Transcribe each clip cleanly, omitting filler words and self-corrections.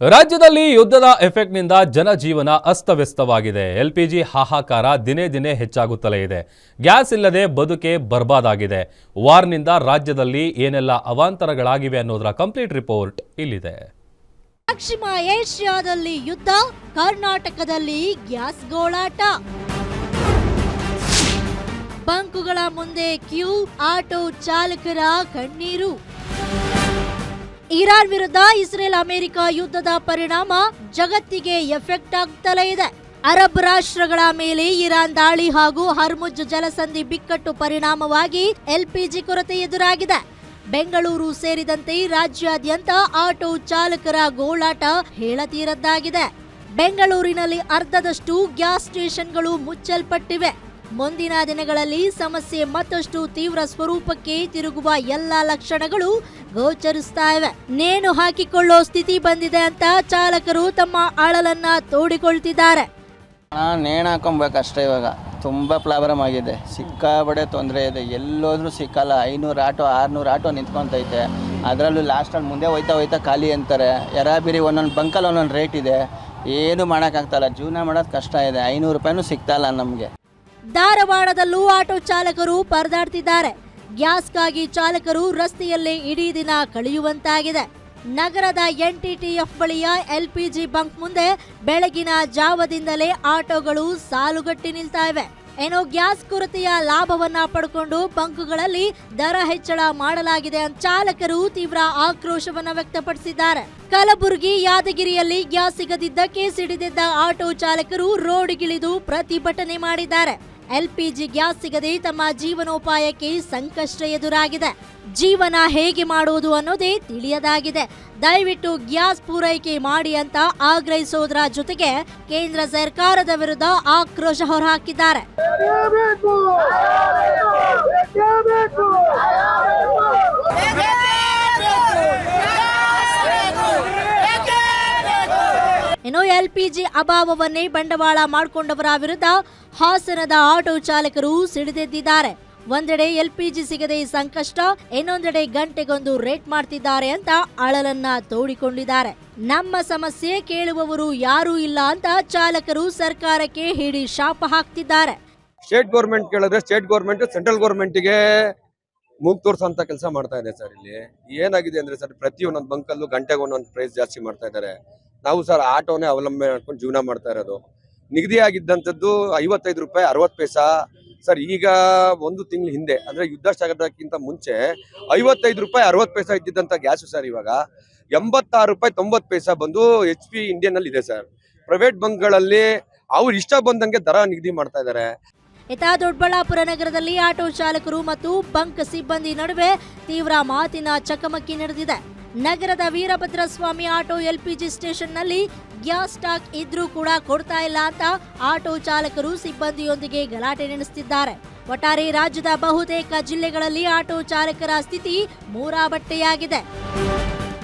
ರಾಜ್ಯದಲ್ಲಿ ಯುದ್ಧದ ಎಫೆಕ್ಟ್ನಿಂದ ಜನಜೀವನ ಅಸ್ತವ್ಯಸ್ತವಾಗಿದೆ. ಎಲ್ಪಿಜಿ ಹಾಹಾಕಾರ ದಿನೇ ದಿನೇ ಹೆಚ್ಚಾಗುತ್ತಲೇ ಇದೆ. ಗ್ಯಾಸ್ ಇಲ್ಲದೆ ಬದುಕೆ ಬರ್ಬಾದಾಗಿದೆ. ವಾರ್ನಿಂದ ರಾಜ್ಯದಲ್ಲಿ ಏನೆಲ್ಲ ಅವಾಂತರಗಳಾಗಿವೆ ಅನ್ನೋದರ ಕಂಪ್ಲೀಟ್ ರಿಪೋರ್ಟ್ ಇಲ್ಲಿದೆ. ಪಶ್ಚಿಮ ಏಷ್ಯಾದಲ್ಲಿ ಯುದ್ಧ, ಕರ್ನಾಟಕದಲ್ಲಿ ಗ್ಯಾಸ್ ಗೋಳಾಟ. ಬಂಕುಗಳ ಮುಂದೆ ಕ್ಯೂ, ಆಟೋ ಚಾಲಕರ ಕಣ್ಣೀರು. ಇರಾನ್ ವಿರುದ್ಧ ಇಸ್ರೇಲ್ ಅಮೆರಿಕ ಯುದ್ಧದ ಪರಿಣಾಮ ಜಗತ್ತಿಗೆ ಎಫೆಕ್ಟ್ ಆಗ್ತಲೇ ಇದೆ. ಅರಬ್ ರಾಷ್ಟ್ರಗಳ ಮೇಲೆ ಇರಾನ್ ದಾಳಿ ಹಾಗೂ ಹರ್ಮುಜ್ ಜಲಸಂಧಿ ಬಿಕ್ಕಟ್ಟು ಪರಿಣಾಮವಾಗಿ ಎಲ್ಪಿಜಿ ಕೊರತೆ ಎದುರಾಗಿದೆ. ಬೆಂಗಳೂರು ಸೇರಿದಂತೆ ರಾಜ್ಯಾದ್ಯಂತ ಆಟೋ ಚಾಲಕರ ಗೋಳಾಟ ಹೇಳತೀರದ್ದಾಗಿದೆ. ಬೆಂಗಳೂರಿನಲ್ಲಿ ಅರ್ಧದಷ್ಟು ಗ್ಯಾಸ್ ಸ್ಟೇಷನ್ಗಳು ಮುಚ್ಚಲ್ಪಟ್ಟಿವೆ. ಮುಂದಿನ ದಿನಗಳಲ್ಲಿ ಸಮಸ್ಯೆ ಮತ್ತಷ್ಟು ತೀವ್ರ ಸ್ವರೂಪಕ್ಕೆ ತಿರುಗುವ ಎಲ್ಲಾ ಲಕ್ಷಣಗಳು ಗೋಚರಿಸ್ತಾ ಇವೆ. ನೇಣು ಹಾಕಿಕೊಳ್ಳೋ ಸ್ಥಿತಿ ಬಂದಿದೆ ಅಂತ ಚಾಲಕರು ತಮ್ಮ ಅಳಲನ್ನ ತೋಡಿಕೊಳ್ತಿದ್ದಾರೆ. ನೇಣು ಹಾಕೊಬೇಕಷ್ಟೇ. ಇವಾಗ ತುಂಬ ಪ್ರಾಬ್ಲಮ್ ಆಗಿದೆ, ಸಿಕ್ಕಾಬಡೆ ತೊಂದರೆ ಇದೆ. ಎಲ್ಲೋದ್ರೂ ಸಿಕ್ಕಲ್ಲ. 500 ಆಟೋ 600 ಆಟೋ ನಿಂತ್ಕೊಂತೈತೆ. ಅದರಲ್ಲೂ ಲಾಸ್ಟಲ್ಲಿ ಮುಂದೆ ಹೋಯ್ತಾ ಖಾಲಿ ಅಂತಾರೆ. ಯರಾಬಿರಿ ಒಂದೊಂದು ಬಂಕಲ್ಲಿ ಒಂದೊಂದು ರೇಟ್ ಇದೆ. ಏನು ಮಾಡೋಕ್ಕಾಗ್ತಾಯಿಲ್ಲ. ಜೀವನ ಮಾಡೋದು ಕಷ್ಟ ಇದೆ. 500 ರೂಪಾಯಿನೂ ಸಿಗ್ತಾಯಿಲ್ಲ ನಮಗೆ. ಧಾರವಾಡದಲ್ಲೂ ಆಟೋ ಚಾಲಕರು ಪರದಾಡ್ತಿದ್ದಾರೆ. ಗ್ಯಾಸ್ಗಾಗಿ ಚಾಲಕರು ರಸ್ತೆಯಲ್ಲೇ ಇಡೀ ದಿನ ಕಳೆಯುವಂತಾಗಿದೆ. ನಗರದ NTTF ಬಳಿಯ LPG ಬಂಕ್ ಮುಂದೆ ಬೆಳಗಿನ ಜಾವದಿಂದಲೇ ಆಟೋಗಳು ಸಾಲುಗಟ್ಟಿ ನಿಲ್ತಾ ಇವೆ. ಏನೋ ಗ್ಯಾಸ್ ಕೊರತೆಯ ಲಾಭವನ್ನ ಪಡ್ಕೊಂಡು ಬಂಕ್ಗಳಲ್ಲಿ ದರ ಹೆಚ್ಚಳ ಮಾಡಲಾಗಿದೆ ಅಂತ ಚಾಲಕರು ತೀವ್ರ ಆಕ್ರೋಶವನ್ನ ವ್ಯಕ್ತಪಡಿಸಿದ್ದಾರೆ. ಕಲಬುರಗಿ, ಯಾದಗಿರಿಯಲ್ಲಿ ಗ್ಯಾಸ್ ಸಿಗದಿದ್ದಕ್ಕೆ ಸಿಡಿದೆದ್ದ ಆಟೋ ಚಾಲಕರು ರೋಡ್ಗಿಳಿದು ಪ್ರತಿಭಟನೆ ಮಾಡಿದ್ದಾರೆ. LPG ಗ್ಯಾಸ್ ಸಿಗದೆ ತಮ್ಮ ಜೀವನೋಪಾಯಕ್ಕೆ ಸಂಕಷ್ಟ ಎದುರಾಗಿದೆ. ಜೀವನ ಹೇಗೆ ಮಾಡುವುದು ಅನ್ನೋದೇ ತಿಳಿಯದಾಗಿದೆ. ದಯವಿಟ್ಟು ಗ್ಯಾಸ್ ಪೂರೈಕೆ ಮಾಡಿ ಅಂತ ಆಗ್ರಹಿಸೋದ್ರ ಜೊತೆಗೆ ಕೇಂದ್ರ ಸರ್ಕಾರದ ವಿರುದ್ಧ ಆಕ್ರೋಶ ಹೊರಹಾಕಿದ್ದಾರೆ. ಇನ್ನು LPG ಅಭಾವವನ್ನೇ ಬಂಡವಾಳ ಮಾಡಿಕೊಂಡವರ ವಿರುದ್ಧ ಹಾಸನದ ಆಟೋ ಚಾಲಕರು ಸಿಡಿದೆದ್ದಿದ್ದಾರೆ. ಒಂದೆಡೆ LPG ಸಿಗದೆ ಸಂಕಷ್ಟ, ಇನ್ನೊಂದೆಡೆ ಗಂಟೆಗೊಂದು ರೇಟ್ ಮಾಡ್ತಿದ್ದಾರೆ ಅಂತ ಅಳಲನ್ನ ತೋಡಿಕೊಂಡಿದ್ದಾರೆ. ನಮ್ಮ ಸಮಸ್ಯೆ ಕೇಳುವವರು ಯಾರೂ ಇಲ್ಲ ಅಂತ ಚಾಲಕರು ಸರ್ಕಾರಕ್ಕೆ ಹಿಡಿ ಶಾಪ ಹಾಕ್ತಿದ್ದಾರೆ. ಸ್ಟೇಟ್ ಗೌರ್ಮೆಂಟ್ ಕೇಳಿದ್ರೆ ಸ್ಟೇಟ್ ಗೌರ್ಮೆಂಟ್ ಸೆಂಟ್ರಲ್ ಗೌರ್ಮೆಂಟ್ಗೆ ಮೂಗ್ ತೋರ್ಸಂತ ಕೆಲಸ ಮಾಡ್ತಾ ಇದೆ ಸರ್. ಇಲ್ಲಿ ಏನಾಗಿದೆ ಅಂದ್ರೆ ಸರ್, ಪ್ರತಿಯೊಂದೊಂದು ಬಂಕಲ್ಲೂ ಗಂಟೆಗೆ ಒಂದೊಂದು ಪ್ರೈಸ್ ಜಾಸ್ತಿ ಮಾಡ್ತಾ ಇದ್ದಾರೆ. ನಾವು ಸರ್ ಆಟೋನೇ ಅವಲಂಬನೆ ಮಾಡ್ಕೊಂಡು ಜೀವನ ಮಾಡ್ತಾ ಇರೋದು. ನಿಗದಿ ಆಗಿದ್ದಂಥದ್ದು 55 ರೂಪಾಯಿ 60 ಪೈಸಾ ಸರ್. ಈಗ ಒಂದು ತಿಂಗಳ ಹಿಂದೆ ಅಂದ್ರೆ ಯುದ್ಧ ಸ್ಟಾರ್ಟ್ ಮುಂಚೆ 55 ರೂಪಾಯಿ 60 ಪೈಸಾ ಇದ್ದಿದ್ದಂಥ ಗ್ಯಾಸು ಸರ್ ಇವಾಗ 86 ರೂಪಾಯಿ 90 ಪೈಸಾ ಬಂದು HP ಇಂಡಿಯನ್ ಅಲ್ಲಿ ಇದೆ ಸರ್. ಪ್ರೈವೇಟ್ ಬಂಕ್ಗಳಲ್ಲಿ ಅವ್ರು ಇಷ್ಟ ಬಂದಂಗೆ ದರ ನಿಗದಿ ಮಾಡ್ತಾ ಇದ್ದಾರೆ. ದೊಡ್ಡಬಳ್ಳಾಪುರ ನಗರದಲ್ಲಿ ಆಟೋ ಚಾಲಕರು ಮತ್ತು ಬಂಕ್ ಸಿಬ್ಬಂದಿ ನಡುವೆ ತೀವ್ರ ಮಾತಿನ ಚಕಮಕಿ ನಡೆದಿದೆ. ನಗರದ ವೀರಭದ್ರಸ್ವಾಮಿ ಆಟೋ LPG ಸ್ಟೇಷನ್ನಲ್ಲಿ ಗ್ಯಾಸ್ ಸ್ಟಾಕ್ ಇದ್ರೂ ಕೂಡ ಕೊಡ್ತಾ ಇಲ್ಲ ಅಂತ ಆಟೋ ಚಾಲಕರು ಸಿಬ್ಬಂದಿಯೊಂದಿಗೆ ಗಲಾಟೆ ನಡೆಸುತ್ತಿದ್ದಾರೆ. ಒಟ್ಟಾರೆ ರಾಜ್ಯದ ಬಹುತೇಕ ಜಿಲ್ಲೆಗಳಲ್ಲಿ ಆಟೋ ಚಾಲಕರ ಸ್ಥಿತಿ ಮೂರಾಬಟ್ಟೆಯಾಗಿದೆ.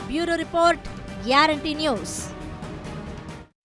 Bureau report, guarantee news.